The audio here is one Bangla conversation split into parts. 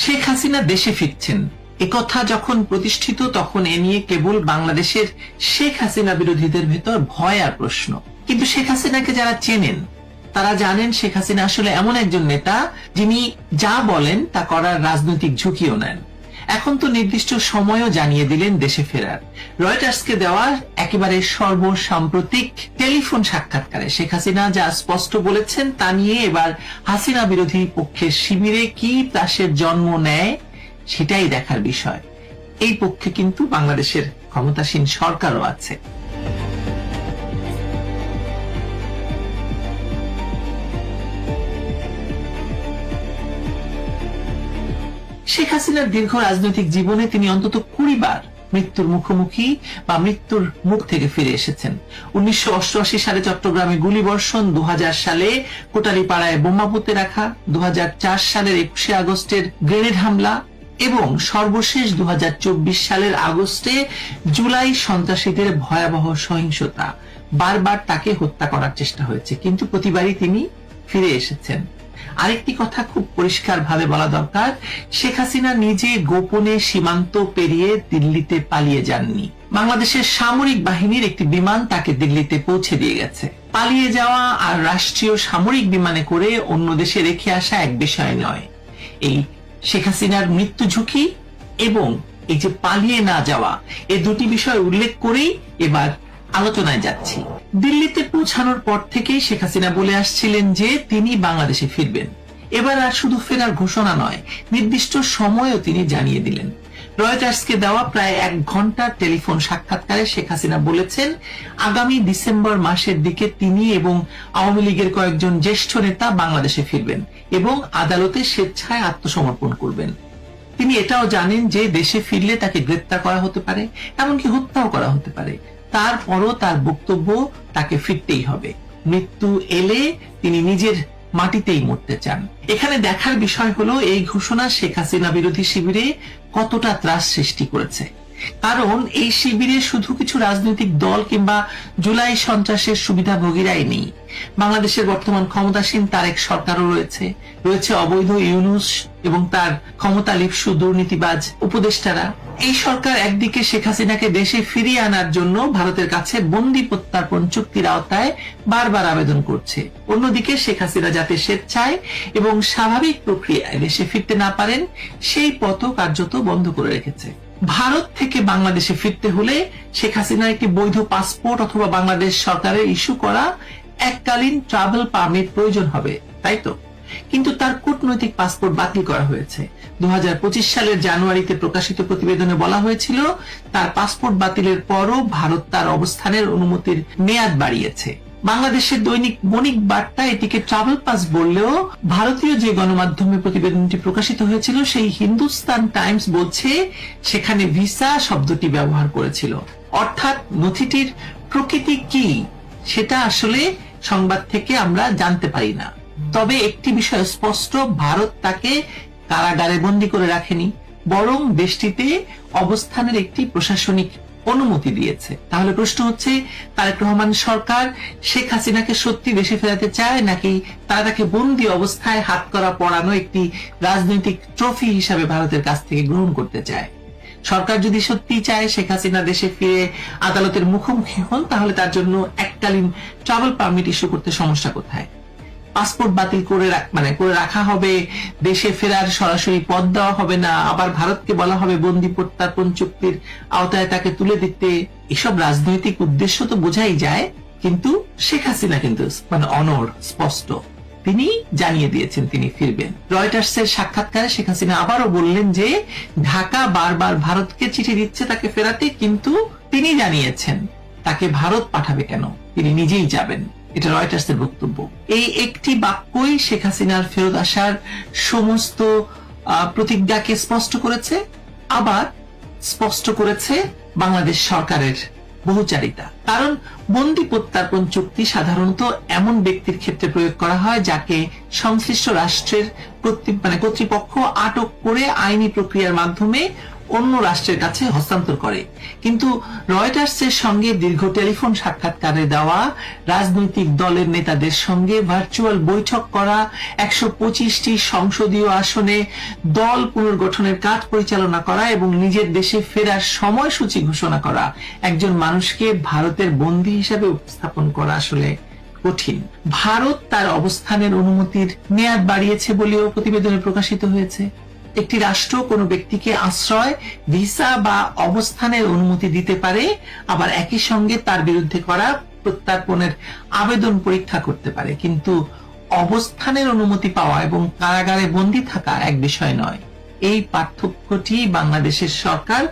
শেখ হাসিনা দেশে ফিরছেন একথা যখন প্রতিষ্ঠিত, তখন এ নিয়ে কেবল বাংলাদেশের শেখ হাসিনা বিরোধীদের ভেতর ভয় আর প্রশ্ন। কিন্তু শেখ হাসিনাকে যারা চেনেন তারা জানেন শেখ হাসিনা আসলে এমন একজন নেতা যিনি যা বলেন তা করার রাজনৈতিক ঝুঁকিও নেন। এখন তো নির্দিষ্ট সময়ও জানিয়ে দিলেন দেশে ফেরার। রয়টার্সকে দেওয়া একেবারে সর্বসাম্প্রতিক টেলিফোন সাক্ষাৎকারে শেখ হাসিনা যা স্পষ্ট বলেছেন তা নিয়ে এবার হাসিনা বিরোধী পক্ষের শিবিরে কি ত্রাসের জন্ম নেয় সেটাই দেখার বিষয়। এই পক্ষে কিন্তু বাংলাদেশের ক্ষমতাসীন সরকারও আছে। শেখ হাসিনার দীর্ঘ রাজনৈতিক জীবনে তিনি অন্তত 20 বার মৃত্যুর মুখোমুখি বা মৃত্যুর মুখ থেকে ফিরে এসেছেন। 1988 সালে চট্টগ্রামে গুলিবর্ষণ, 2000 সালে কোটালীপাড়ায় বোমা পুঁতে রাখা, 2004 সালের 21শে আগস্টের গ্রেনেড হামলা এবং সর্বশেষ 2024 সালের আগস্টে জুলাই সন্ত্রাসীদের ভয়াবহ সহিংসতা। বারবার তাকে হত্যা করার চেষ্টা হয়েছে, কিন্তু প্রতিবারই তিনি ফিরে এসেছেন। আরেকটি কথা খুব পরিষ্কার ভাবে বলা দরকার, শেখ হাসিনা নিজে গোপনে সীমান্ত পেরিয়ে দিল্লিতে পালিয়ে যাননি। বাংলাদেশের সামরিক বাহিনীর একটি বিমান তাকে দিল্লিতে পৌঁছে দিয়ে গেছে। পালিয়ে যাওয়া আর রাষ্ট্রীয় সামরিক বিমানে করে অন্য দেশে রেখে আসা এক বিষয় নয়। এই শেখ হাসিনার মৃত্যু ঝুঁকি এবং এই যে পালিয়ে না যাওয়া, এই দুটি বিষয় উল্লেখ করেই এবার আলোচনায় যাচ্ছি। দিল্লিতে পৌঁছানোর পর থেকেই শেখ হাসিনা বলে আসছিলেন যে তিনি বাংলাদেশে ফিরবেন। এবার আর শুধু ফেরার ঘোষণা নয়, নির্দিষ্ট সময়ও তিনি জানিয়ে দিলেন। রয়টার্সকে দেওয়া প্রায় 1 ঘন্টার টেলিফোন সাক্ষাৎকারে শেখ হাসিনা বলেছেন আগামী ডিসেম্বর মাসের দিকে তিনি এবং আওয়ামী লীগের কয়েকজন জ্যেষ্ঠ নেতা বাংলাদেশে ফিরবেন এবং আদালতে স্বেচ্ছায় আত্মসমর্পণ করবেন। তিনি এটাও জানেন যে দেশে ফিরলে তাকে গ্রেপ্তার করা হতে পারে, এমনকি হত্যাও করা হতে পারে। তারপরও তার বক্তব্য তাকে ফিরতেই হবে। মৃত্যু এলে তিনি নিজের মাটিতেই মরতে চান। এখানে দেখার বিষয় হলো এই ঘোষণা শেখ হাসিনা বিরোধী শিবিরে কতটা ত্রাস সৃষ্টি করেছে। কারণ এই শিবিরে শুধু কিছু রাজনৈতিক দল কিংবা জুলাই সন্ত্রাসের সুবিধাভোগীরাই নেই। বাংলাদেশের বর্তমান ক্ষমতাসীন তারেক সরকারও রয়েছে, রয়েছে অবৈধ ইউনূস এবং তার ক্ষমতা লিপ্সু দুর্নীতিবাজ উপদেষ্টারা। এই সরকার একদিকে শেখ হাসিনাকে দেশে ফিরিয়ে আনার জন্য ভারতের কাছে বন্দি প্রত্যার্পণ চুক্তির আওতায় বারবার আবেদন করছে, অন্যদিকে শেখ হাসিনা যাতে স্বেচ্ছায় এবং স্বাভাবিক প্রক্রিয়ায় দেশে ফিরতে না পারেন সেই পথও কার্যত বন্ধ করে রেখেছে। ভারত থেকে বাংলাদেশে ফিরতে হলে শেখ হাসিনার একটি বৈধ পাসপোর্ট অথবা বাংলাদেশ সরকারের ইস্যু করা এককালীন ট্রাভেল পারমিট প্রয়োজন হবে, তাই তো? কিন্তু তার কূটনৈতিক পাসপোর্ট বাতিল করা হয়েছে। 2025 সালের জানুয়ারিতে প্রকাশিত প্রতিবেদনে বলা হয়েছিল তার পাসপোর্ট বাতিলের পরও ভারত তার অবস্থানের অনুমতির মেয়াদ বাড়িয়েছে। বাংলাদেশের দৈনিক বণিক বার্তা এটিকে ট্রাভেল পাস বললেও ভারতীয় যে গণমাধ্যমে প্রতিবেদনটি প্রকাশিত হয়েছিল সেই হিন্দুস্তান টাইমস বলছে সেখানে ভিসা শব্দটি ব্যবহার করেছিল। অর্থাৎ নথিটির প্রকৃতি কি সেটা আসলে সংবাদ থেকে আমরা জানতে পারি না। তবে একটি বিষয় স্পষ্ট, ভারত তাকে কারাগারে বন্দী করে রাখেনি, বরং দেশটিতে অবস্থানের একটি প্রশাসনিক অনুমতি দিয়েছে। তাহলে প্রশ্ন হচ্ছে, তারেক রহমান সরকার শেখ হাসিনাকে সত্যি দেশে ফেরাতে চায়, নাকি তারা তাকে বন্দী অবস্থায় হাত করা পড়ানো একটি রাজনৈতিক ট্রফি হিসাবে ভারতের কাছ থেকে গ্রহণ করতে চায়? সরকার যদি সত্যি চায় শেখ হাসিনা দেশে ফিরে আদালতের মুখোমুখি হন, তাহলে তার জন্য এককালীন ট্রাভেল পারমিট ইস্যু করতে সমস্যা কোথায়? পাসপোর্ট বাতিল করে রাখা হবে, দেশে ফেরার সরাসরি পথ দেওয়া হবে না, আবার ভারতকে বলা হবে বন্দি প্রত্যার্পণ চুক্তির আওতায় তাকে তুলে দিতে। এসব রাজনৈতিক উদ্দেশ্য তো বোঝাই যায়, কিন্তু শেখ হাসিনা কিন্তু অনড়, স্পষ্ট, তিনি জানিয়ে দিয়েছেন তিনি ফিরবেন। রয়টার্সের সাক্ষাৎকারে শেখ হাসিনা আবারও বললেন যে ঢাকা বারবার ভারতকে চিঠি দিচ্ছে তাকে ফেরাতে, কিন্তু তিনি জানিয়েছেন তাকে ভারত পাঠাবে কেন, তিনি নিজেই যাবেন। এটা রয়টার্সের বক্তব্য। এই একটি বাক্যই শেখ হাসিনার ফেরত আসার সমস্ত প্রতিজ্ঞাকে স্পষ্ট করেছে, আবার স্পষ্ট করেছে বাংলাদেশ সরকারের বহুচারিতা। কারণ বন্দি প্রত্যার্পণ চুক্তি সাধারণত এমন ব্যক্তির ক্ষেত্রে প্রয়োগ করা হয় যাকে সংশ্লিষ্ট রাষ্ট্রের কর্তৃপক্ষ আটক করে আইনি প্রক্রিয়ার মাধ্যমে অন্য রাষ্ট্রের কাছে হস্তান্তর করে। কিন্তু রয়টার্সের সঙ্গে দীর্ঘ টেলিফোন সাক্ষাৎকারে দেওয়া, রাজনৈতিক দলের নেতাদের সঙ্গে ভার্চুয়াল বৈঠক করা, 125টি সংসদীয় আসনে দল পুনর্গঠনের কাজ পরিচালনা করা এবং নিজের দেশে ফেরার সময়সূচি ঘোষণা করা একজন মানুষকে ভারতের বন্দী হিসাবে উপস্থাপন করা আসলে কঠিন। ভারত তার অবস্থানের অনুমতির মেয়াদ বাড়িয়েছে বলেও প্রতিবেদনে প্রকাশিত হয়েছে। একটি রাষ্ট্র কোনো ব্যক্তিকে আশ্রয়, ভিসা বা অবস্থানের অনুমতি দিতে পারে, আবার একই সঙ্গে তার বিরুদ্ধে করা প্রত্যর্পণের আবেদন পরীক্ষা করতে পারে, কিন্তু অবস্থানের অনুমতি পাওয়া এবং কারাগারে বন্দী থাকা এক বিষয় নয়। এই পার্থক্যটি বাংলাদেশের সরকার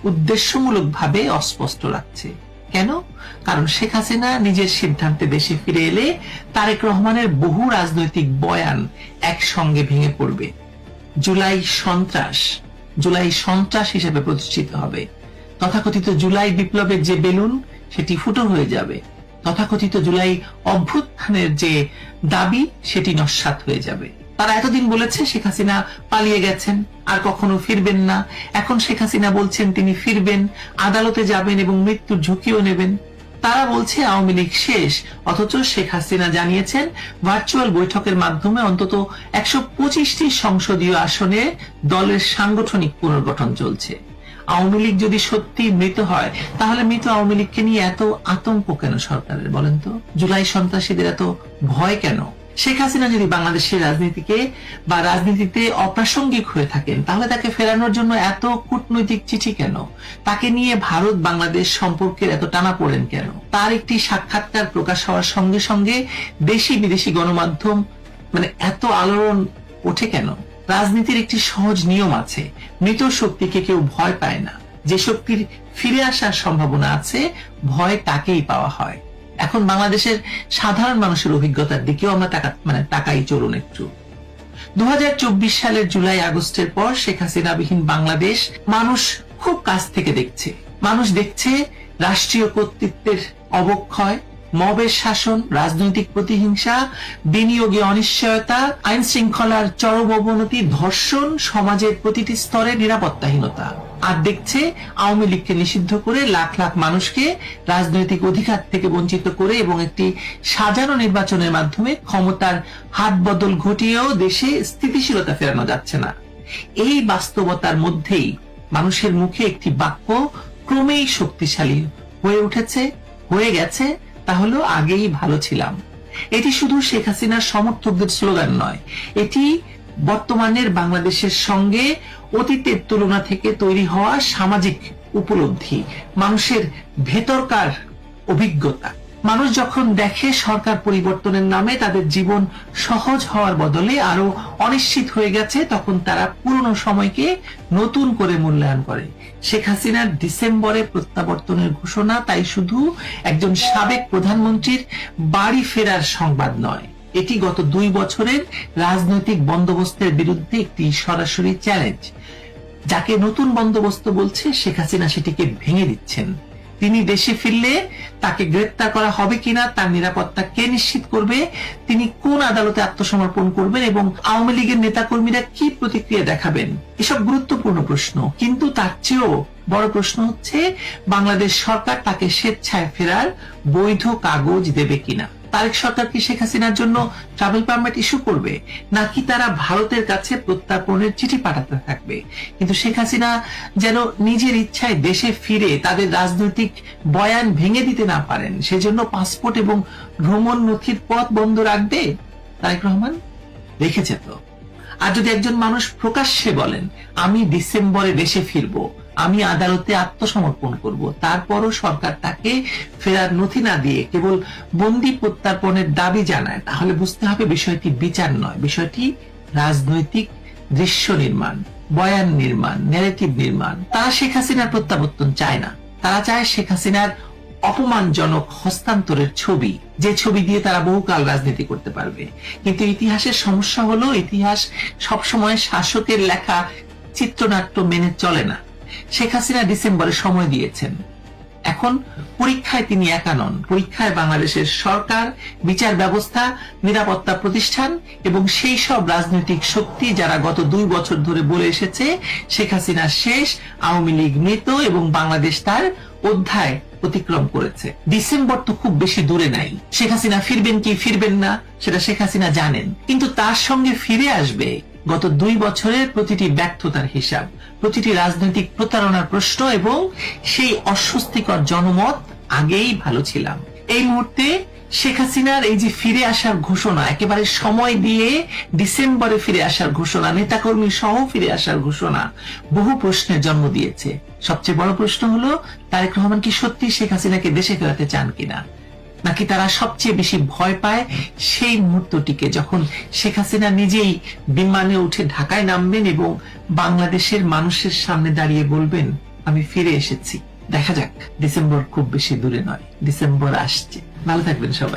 উদ্দেশ্যমূলকভাবে অস্পষ্ট রাখছে। কেন? কারণ শেখ হাসিনা নিজের সিদ্ধান্তে দেশে ফিরে এলে তারেক রহমানের বহু রাজনৈতিক বয়ান একসঙ্গে ভেঙে পড়বে। জুলাই সন্ত্রাস হিসেবে প্রতিষ্ঠিত হবে। তথাকথিত জুলাই বিপ্লবের যে বেলুন, সেটি ফুটো হয়ে যাবে। তথাকথিত জুলাই অভ্যুত্থানের যে দাবি, সেটি নস্যাৎ হয়ে যাবে। তারা এতদিন বলেছে শেখ হাসিনা পালিয়ে গেছেন, আর কখনো ফিরবেন না। এখন শেখ হাসিনা বলছেন তিনি ফিরবেন, আদালতে যাবেন এবং মৃত্যুর ঝুঁকিও নেবেন। তারা বলছে আওয়ামী লীগ শেষ, অথচ শেখ হাসিনা জানিয়েছেন ভার্চুয়াল বৈঠকের মাধ্যমে অন্তত 125টি সংসদীয় আসনে দলের সাংগঠনিক পুনর্গঠন চলছে। আওয়ামী লীগ যদি সত্যি মৃত হয়, তাহলে মৃত আওয়ামী লীগকে নিয়ে এত আতঙ্ক কেন সরকারের, বলেন তো? জুলাই সন্ত্রাসীদের এত ভয় কেন? শেখ হাসিনা যদি বাংলাদেশের রাজনীতিকে বা রাজনীতিতে অপ্রাসঙ্গিক হয়ে থাকেন, তাহলে তাকে ফেরানোর জন্য এত কূটনৈতিক চিঠি কেন? তাকে নিয়ে ভারত বাংলাদেশ সম্পর্কের এত টানাপোড়েন কেন? তার একটি সাক্ষাৎকার প্রকাশ হওয়ার সঙ্গে সঙ্গে দেশি বিদেশি গণমাধ্যম এত আলোড়ন ওঠে কেন? রাজনীতির একটি সহজ নিয়ম আছে, মৃত শক্তিকে কেউ ভয় পায় না। যে শক্তির ফিরে আসার সম্ভাবনা আছে, ভয় তাকেই পাওয়া হয়। এখন বাংলাদেশের সাধারণ মানুষের অভিজ্ঞতার দিকেও আমরা তাকাই চলুন একটু। 2024 সালের জুলাই আগস্টের পর শেখ হাসিনাবিহীন বাংলাদেশ মানুষ খুব কাছ থেকে দেখছে। মানুষ দেখছে রাষ্ট্রীয় কর্তৃত্বের অবক্ষয়, মবের শাসন, রাজনৈতিক প্রতিহিংসা, বিনিয়োগে অনিশ্চয়তা, আইন শৃঙ্খলার চরম অবনতি, ধর্ষণ, সমাজের প্রতিটি স্তরে নিরাপত্তাহীনতা। আর দেখছে আওয়ামী লীগকে নিষিদ্ধ করে লাখ লাখ মানুষকে রাজনৈতিক অধিকার থেকে বঞ্চিত করে এবং একটি সাজানো নির্বাচনের মাধ্যমে ক্ষমতার হাত বদল ঘটিয়েও দেশে স্থিতিশীলতা ফেরানো যাচ্ছে না। এই বাস্তবতার মধ্যেই মানুষের মুখে একটি বাক্য ক্রমেই শক্তিশালী হয়ে গেছে, তা হলো আগেই ভালো ছিলাম। এটি শুধু শেখ হাসিনার সমর্থকদের স্লোগান নয়, এটি বর্তমানের বাংলাদেশের সঙ্গে অতীতের তুলনা থেকে তৈরি হওয়া সামাজিক উপলব্ধি, মানুষের ভেতরকার অভিজ্ঞতা। মানুষ যখন দেখে সরকার পরিবর্তনের নামে তাদের জীবন সহজ হওয়ার বদলে আরো অনিশ্চিত হয়ে গেছে, তখন তারা পুরনো সময়কে নতুন করে মূল্যায়ন করে। শেখ হাসিনার ডিসেম্বরে প্রত্যাবর্তনের ঘোষণা তাই শুধু একজন সাবেক প্রধানমন্ত্রীর বাড়ি ফেরার সংবাদ নয়, এটি গত 2 বছরের রাজনৈতিক বন্দোবস্তের বিরুদ্ধে একটি সরাসরি চ্যালেঞ্জ। যাকে নতুন বন্দোবস্ত বলছে, শেখ হাসিনা সেটিকে ভেঙে দিচ্ছেন। তিনি দেশে ফিরলে তাকে গ্রেপ্তার করা হবে কিনা, তার নিরাপত্তা কে নিশ্চিত করবে, তিনি কোন আদালতে আত্মসমর্পণ করবেন এবং আওয়ামী লীগের নেতাকর্মীরা কি প্রতিক্রিয়া দেখাবেন, এসব গুরুত্বপূর্ণ প্রশ্ন। কিন্তু তার চেয়েও বড় প্রশ্ন হচ্ছে বাংলাদেশ সরকার তাকে স্বেচ্ছায় ফেরার বৈধ কাগজ দেবে কিনা। তারেক সরকার কি শেখ হাসিনার জন্য ট্রাভেল পারমিট ইস্যু করবে, নাকি তারা ভারতের কাছে প্রত্যার্পণের চিঠি পাঠাতে থাকবে? কিন্তু শেখ হাসিনা যেন নিজের ইচ্ছায় দেশে ফিরে তাদের রাজনৈতিক বয়ান ভেঙে দিতে না পারেন, সেজন্য পাসপোর্ট এবং ভ্রমণ নথির পথ বন্ধ রাখবে তারেক রহমান? রেখেছে তো। আর যদি একজন মানুষ প্রকাশ্যে বলেন আমি ডিসেম্বরে দেশে ফিরবো, আমি আদালতে আত্মসমর্পণ করব, তারপরও সরকার তাকে ফেরার নথি না দিয়ে কেবল বন্দি প্রত্যার্পণের দাবি জানায়, তাহলে বুঝতে হবে বিষয়টি বিচার নয়, বিষয়টি রাজনৈতিক দৃশ্য নির্মাণ, বয়ান নির্মাণ, ন্যারেটিভ নির্মাণ। তারা শেখ হাসিনার প্রত্যাবর্তন চায় না, তারা চায় শেখ হাসিনার অপমানজনক হস্তান্তরের ছবি, যে ছবি দিয়ে তারা বহুকাল রাজনীতি করতে পারবে। কিন্তু ইতিহাসের সমস্যা হলো, ইতিহাস সবসময় শাসকের লেখা চিত্রনাট্য মেনে চলে না। শেখ হাসিনা ডিসেম্বরে সময় দিয়েছেন, এখন পরীক্ষায় তিনি একা নন, পরীক্ষায় বাংলাদেশের সরকার, বিচার ব্যবস্থা, নিরাপত্তা প্রতিষ্ঠান এবং সেই সব রাজনৈতিক শক্তি যারা গত 2 বছর ধরে বলে এসেছে শেখ হাসিনা শেষ, আওয়ামী লীগ মৃত এবং বাংলাদেশ তার অধ্যায় অতিক্রম করেছে। ডিসেম্বর তো খুব বেশি দূরে নাই। শেখ হাসিনা ফিরবেন কি ফিরবেন না সেটা শেখ হাসিনা জানেন, কিন্তু তার সঙ্গে ফিরে আসবে গত 2 বছরের প্রতিটি ব্যর্থতার হিসাব, প্রতিটি রাজনৈতিক প্রতারণার প্রশ্ন এবং সেই অস্বস্তিকর জনমত আগেই ভালো ছিলাম। এই মুহূর্তে শেখ হাসিনার এই যে ফিরে আসার ঘোষণা, একেবারে সময় দিয়ে ডিসেম্বরে ফিরে আসার ঘোষণা, নেতাকর্মী সহ ফিরে আসার ঘোষণা বহু প্রশ্নের জন্ম দিয়েছে। সবচেয়ে বড় প্রশ্ন হলো তারেক রহমান কি সত্যি শেখ হাসিনাকে দেশে ফেরাতে চান কিনা, নাকি তারা সবচেয়ে বেশি ভয় পায় সেই মুহূর্তটিকে যখন শেখ হাসিনা নিজেই বিমানে উঠে ঢাকায় নামবেন এবং বাংলাদেশের মানুষের সামনে দাঁড়িয়ে বলবেন আমি ফিরে এসেছি। দেখা যাক, ডিসেম্বর খুব বেশি দূরে নয়, ডিসেম্বর আসছে। ভালো থাকবেন সবাই।